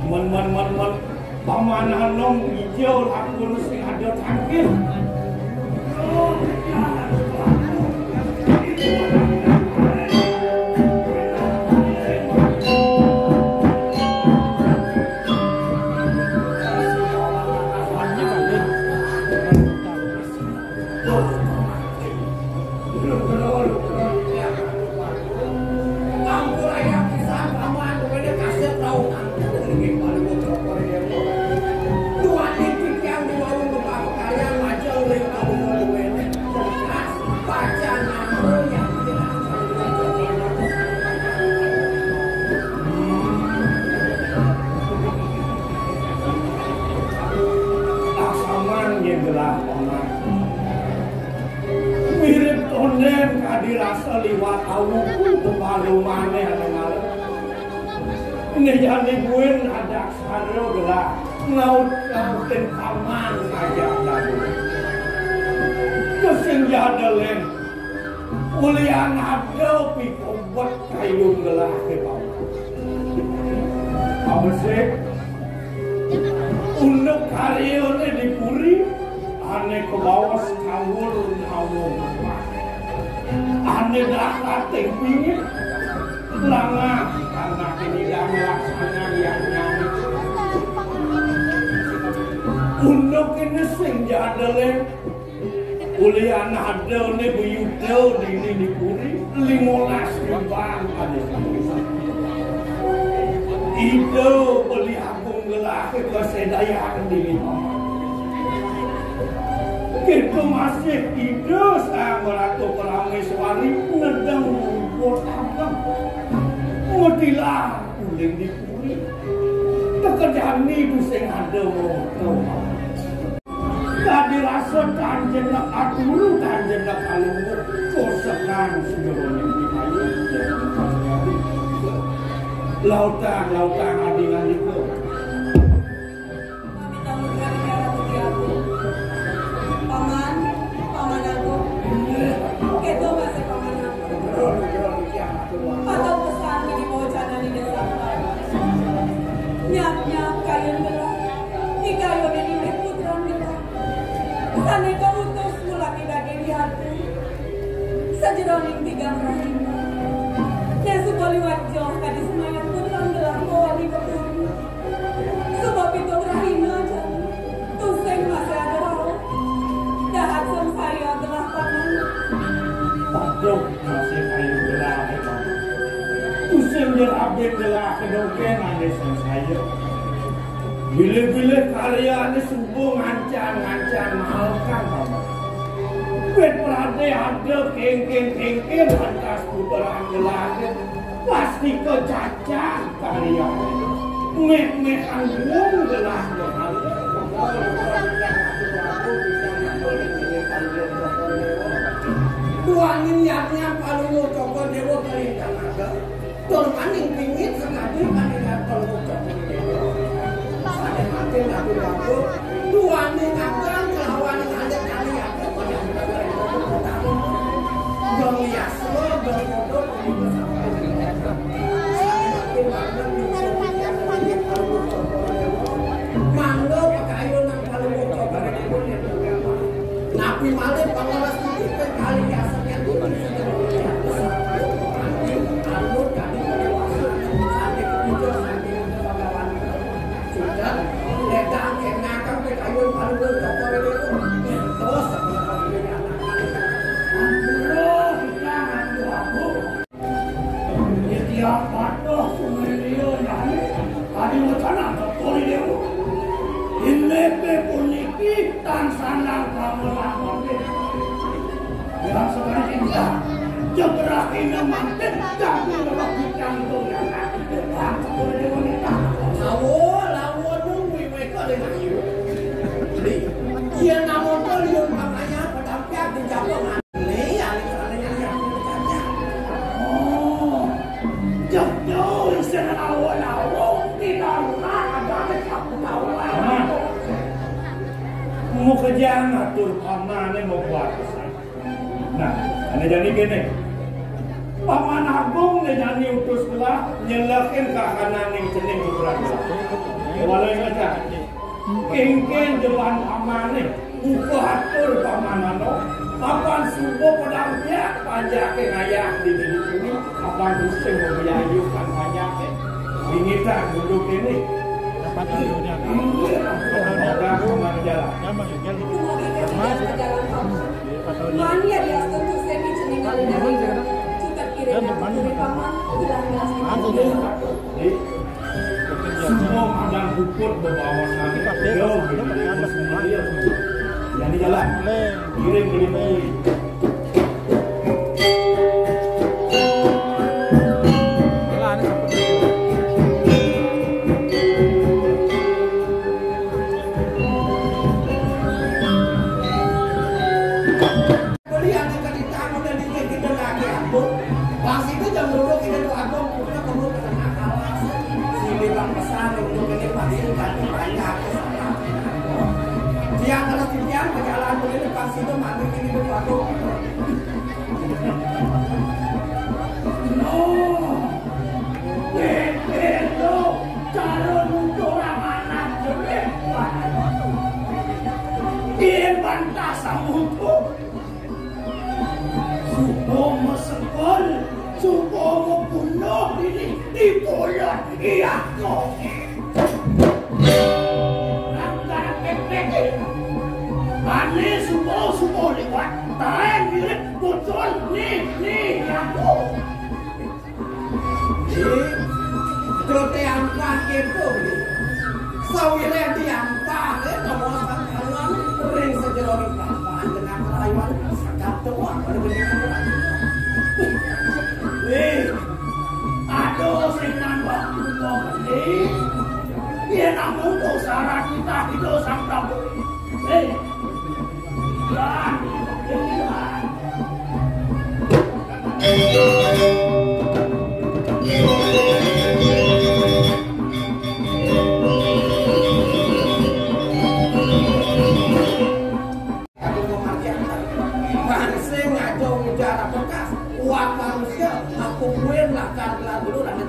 Men paman hanom hijau aku sing ada tangkil. Mirip tonen kadirasa liwat awu kebalu maneh ngalem. Ini jadi buin ada aksara gelah laut-lautin paman saja lalu. Kesing jadelen ulian ada pikobat kayu gelah ke bawah. Abesek untuk karyone dipuri ane ke bawah sekawur ngawur ane dapat tinggi langa karena tidak melaksana liatnya untuk ini sing jadelen ulian ada ne buyudo dini dipuri 15 rimbang ane itu beli agung gelah ke sedayaan dini itu masih hidup sama Ratu Prameswari ngedang rumput abang ngedilah kuling dipuri pekerjaan itu sing ada moto tadi rasa tanjenak adulu tanjenak alungu kosekan segeronya di kayu lautan adingan itu atau pesan di bocana di desa nyap kayu belah di kayu ini putra kita sana kau utus mula tidak di hati sejeroning tiga rahim yang sebuah liwat jauh tadi semangat putra belah wali kebun sebab itu rahim aja tuseng masih ada roh dahat saya adalah paman padok masih kayu belah Tusing abid gelah kedokengan desa saya. Bila-bila karya ini subuh ngancan mahalkan kamu. Bet perade ada kengken atas puteran gelah pasti kecacat karya. Mek anggung gelah Tuangin nyatnya kalau coba dewa perintah naga. Tol maning pingin sengaja kandidat tol ucap saya mati lagu tuangin akan kelawan ada kali apa pada bang Yaslo bang Kodok mangga pakayo nang kalau ucap napi malih pangawas itu kali asapnya itu mau kerja ngatur pamannya mau buat nah, ane jadi gini paman agung nih jadi utus gelah nyelakin ke kanan yang cening putra gelah Walai ngajak. Kengken jalan amane. Buka atur pamanano. Kapan subuh pedangnya pajak ngayak di sini. Kapan pusing membiayukan pajaknya. Ingita duduk ini. Orang kemana jalan? Mania dia tentu segi ceninggal dari kita kirim dari paman hilang semua madang bukut berbawa kami jauh yang di jalan kirim beli yang kalau tiang berjalan begini pas itu mandi ini berpadu. Itu calon untuk orang anak jelek. Dia bantah samuku. Subuh mesekol, subuh membunuh ini di bulan iya kok. Ane subuh lewat, tahan diri, bocor, nih, aku. Jote angkat gitu, sawiran diangkat, kawasan kalian ring sejerorik kapan dengan rayuan sakap tua pada benar. Aduh, seringan waktu kau beli, dia namun kau saran kita hidup sampai aku gue lah karena dulu ada